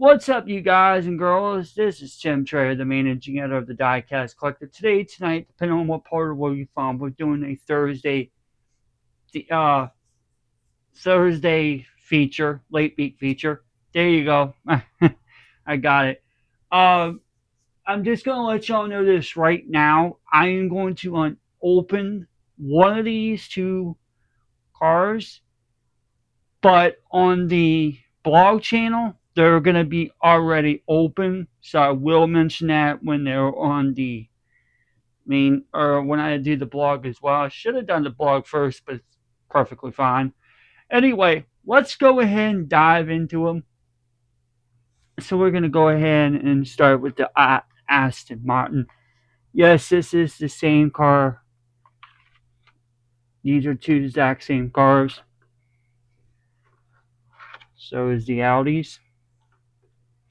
What's up, you guys and girls? This is Tim Trader, the managing editor of the Diecast Collective. Tonight, depending on what part of the world you're from, we're doing a the Thursday feature, late week feature. There you go. I got it. Uh, I'm just gonna let y'all know this right now. I am going to open one of these two cars, but on the blog channel, they're going to be already open. So I will mention that when they're on the main, or when I do the blog as well. I should have done the blog first, but it's perfectly fine. Anyway, let's go ahead and dive into them. So we're going to go ahead and start with the Aston Martin. Yes, this is the same car. These are two exact same cars. So is the Audis.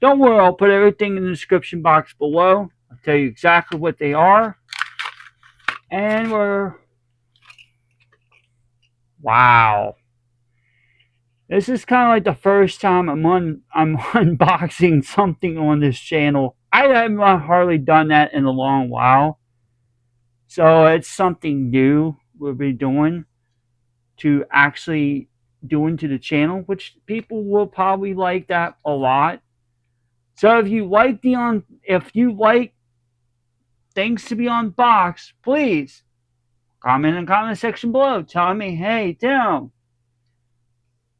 Don't worry, I'll put everything in the description box below. I'll tell you exactly what they are. And wow. This is kind of like the first time I'm unboxing something on this channel. I haven't hardly done that in a long while. So it's something new we'll be doing to actually doing to the channel, which people will probably like that a lot. So if you like things to be unboxed, please comment in the comment section below. Tell me, hey, Tim,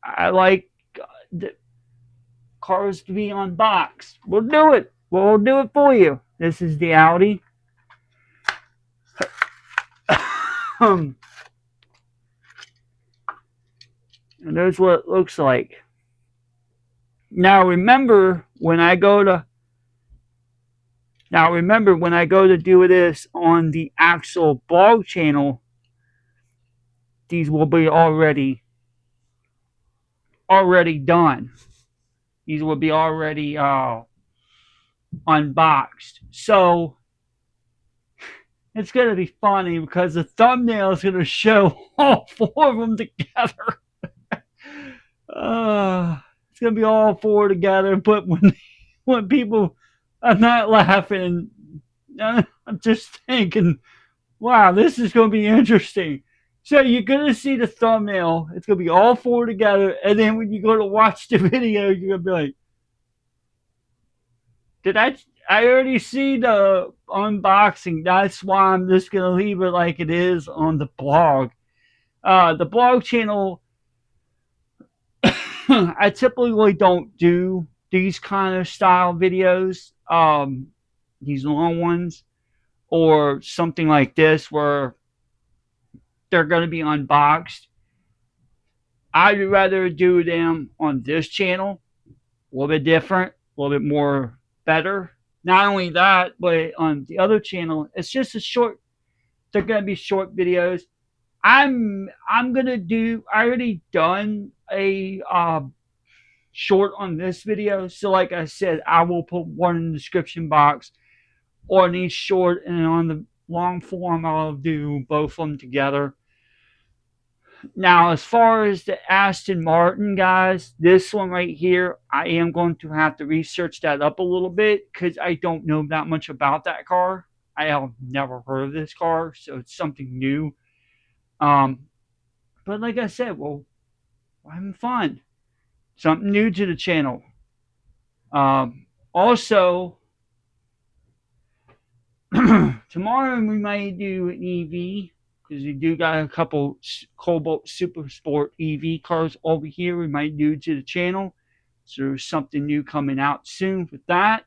I like the cars to be unboxed. We'll do it. We'll do it for you. This is the Audi. And there's what it looks like. Now remember when I go to do this on the actual blog channel, these will be already done. These will be already unboxed. So it's going to be funny because the thumbnail is going to show all four of them together. It's going to be all four together, but when people are not laughing, I'm just thinking, wow, this is going to be interesting. So you're going to see the thumbnail. It's going to be all four together. And then when you go to watch the video, you're going to be like, I already see the unboxing. That's why I'm just going to leave it like it is on the blog. The blog channel, I typically don't do these kind of style videos, these long ones, or something like this where they're going to be unboxed. I'd rather do them on this channel, a little bit different, a little bit more better. Not only that, but on the other channel, it's just a short. They're going to be short videos. I'm gonna do. I already done a short on this video, so like I said, I will put one in the description box on these short, and on the long form, I'll do both of them together. Now, as far as the Aston Martin, guys, this one right here, I am going to have to research that up a little bit because I don't know that much about that car. I have never heard of this car, so it's something new. But like I said, well, we're having fun. Something new to the channel. Also, tomorrow we might do an EV because we do got a couple Cobalt Super Sport EV cars over here we might do to the channel. So there's something new coming out soon with that.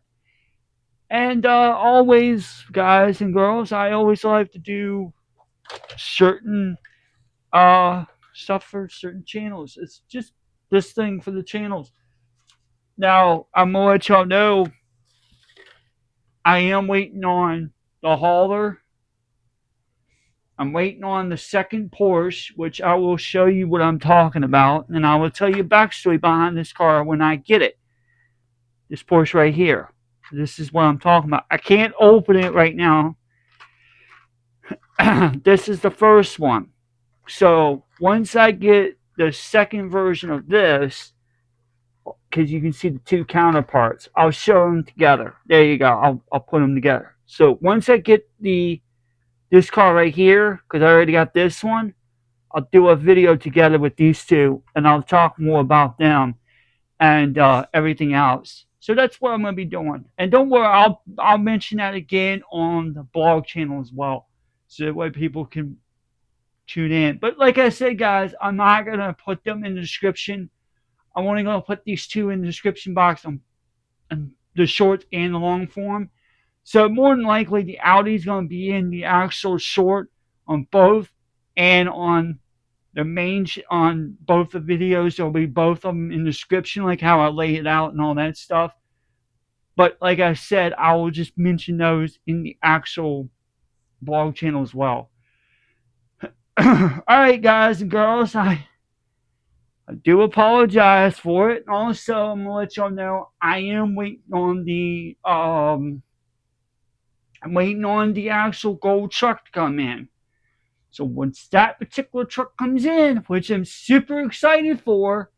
And always, guys and girls, I always like to do certain stuff for certain channels. It's just this thing for the channels. Now, I'm going to let y'all know I am waiting on the hauler. I'm waiting on the second Porsche, which I will show you what I'm talking about. And I will tell you backstory behind this car when I get it. This Porsche right here. This is what I'm talking about. I can't open it right now. This is the first one. So once I get the second version of this, because you can see the two counterparts. I'll show them together. There you go. I'll put them together. So once I get this car right here, because I already got this one, I'll do a video together with these two, and I'll talk more about them and everything else. So that's what I'm going to be doing. And don't worry, I'll mention that again on the blog channel as well, so that way people can tune in. But like I said, guys, I'm not going to put them in the description. I'm only going to put these two in the description box on the short and the long form. So more than likely, the Audi is going to be in the actual short on both, and on the main on both the videos. There'll be both of them in the description, like how I lay it out and all that stuff. But like I said, I will just mention those in the actual blog channel as well. All right, guys and girls, I do apologize for it. Also, I'm gonna let y'all know I am waiting on the actual gold truck to come in. So once that particular truck comes in, which I'm super excited for,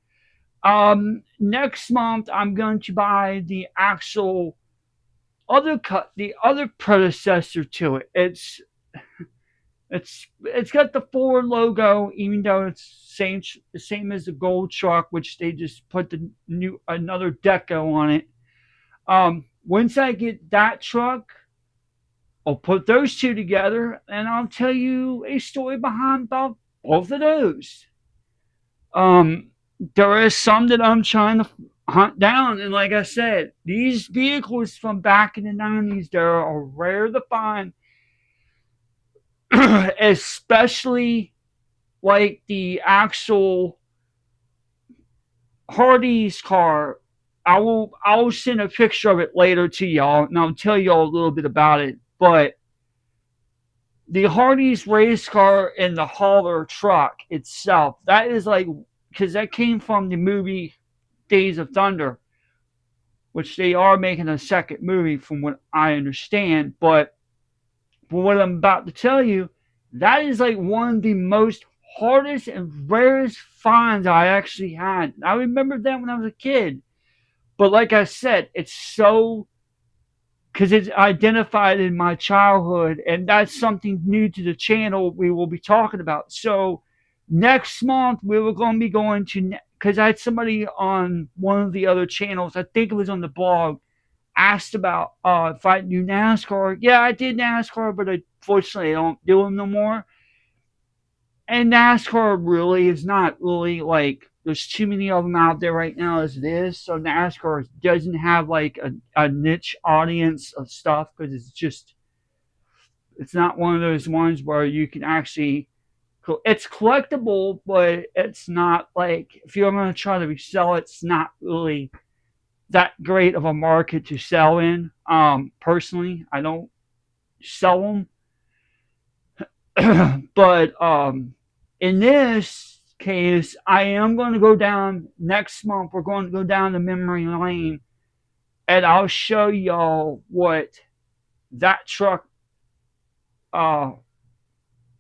next month I'm going to buy the actual the other predecessor to it. It's got the Ford logo, even though it's the same as the gold truck, which they just put another deco on it. Once I get that truck, I'll put those two together, and I'll tell you a story behind both of those. There is some that I'm trying to hunt down, and like I said, these vehicles from back in the 90s, they are rare to find, especially like the actual Hardee's car. I'll send a picture of it later to y'all, and I'll tell y'all a little bit about it. But the Hardee's race car and the hauler truck itself, that is like, because that came from the movie Days of Thunder, which they are making a second movie from what I understand. But for what I'm about to tell you, that is like one of the most hardest and rarest finds I actually had. I remember that when I was a kid. But like I said, it's so, because it's identified in my childhood, and that's something new to the channel we will be talking about. So next month we were going to be going to, because I had somebody on one of the other channels, I think it was on the blog, asked about if I knew NASCAR. Yeah, I did NASCAR, but unfortunately I don't do them no more. And NASCAR really is not really like, there's too many of them out there right now as it is. So NASCAR doesn't have like a niche audience of stuff, because it's not one of those ones where you can actually, it's collectible, but it's not like, if you're going to try to resell it, it's not really that great of a market to sell in. Personally, I don't sell them. But in this case, I am going to go down next month. We're going to go down the memory lane, and I'll show y'all what that truck and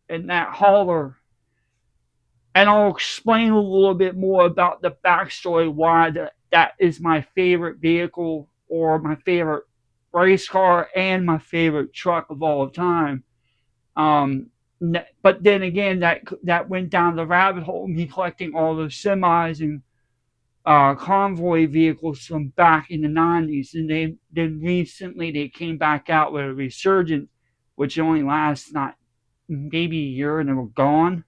that hauler, and I'll explain a little bit more about the backstory why that is my favorite vehicle, or my favorite race car, and my favorite truck of all time. But then again, that went down the rabbit hole, me collecting all those semis and convoy vehicles from back in the 90s. And then recently they came back out with a resurgence, which only lasts not maybe a year, and they were gone.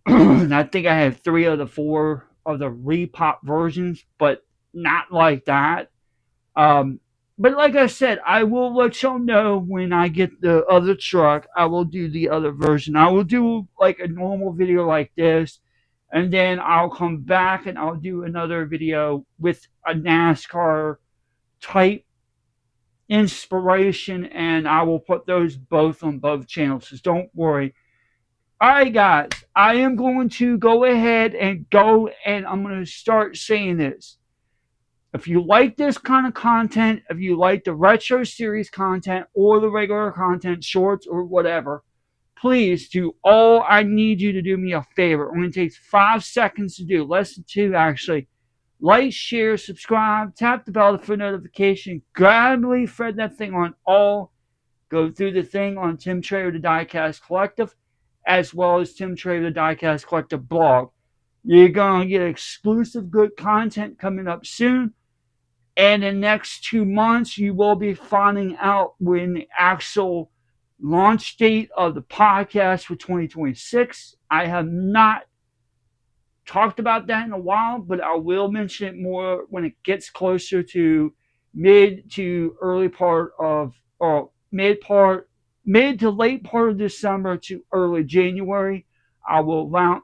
And I think I have 3 of the 4 of the repop versions, but not like that. But like I said, I will let y'all know when I get the other truck. I will do the other version. I will do like a normal video like this, and then I'll come back and I'll do another video with a NASCAR type inspiration, and I will put those both on both channels. So don't worry. Alright, guys, I am going to go ahead and I'm going to start saying this. If you like this kind of content, if you like the retro series content or the regular content, shorts or whatever, please do I need you to do me a favor. It only takes 5 seconds to do, less than 2 actually. Like, share, subscribe, tap the bell for notification, gradually thread that thing on all. Go through the thing on Tim Trader the Diecast Collective, as well as Tim Trader the Diecast Collective blog. You're going to get exclusive good content coming up soon. And in the next 2 months, you will be finding out when the actual launch date of the podcast for 2026. I have not talked about that in a while, but I will mention it more when it gets closer to mid to early part of, or mid to late part of December to early January. Around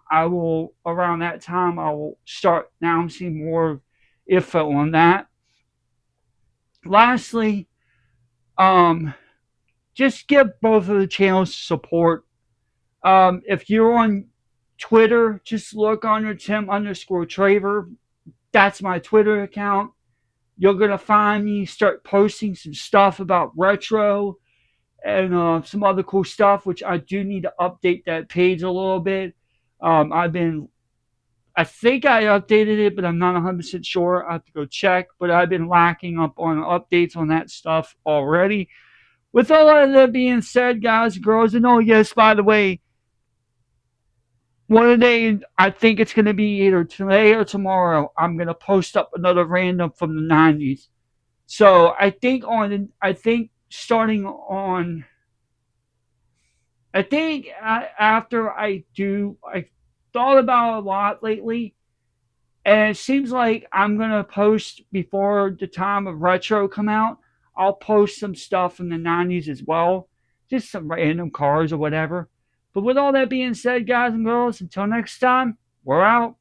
that time I will start announcing more info on that. Lastly, just give both of the channels support. If you're on Twitter, just look under Tim_Traver. That's my Twitter account. You're going to find me start posting some stuff about retro and some other cool stuff, which I do need to update that page a little bit. I think I updated it, but I'm not 100% sure. I have to go check, but I've been lacking up on updates on that stuff already. With all of that being said, guys and girls, and oh yes, by the way, one of the days, I think it's going to be either today or tomorrow, I'm going to post up another random from the 90s. So after I thought about it a lot lately, and it seems like I'm going to post before the time of retro come out. I'll post some stuff from the 90s as well. Just some random cars or whatever. But with all that being said, guys and girls, until next time, we're out.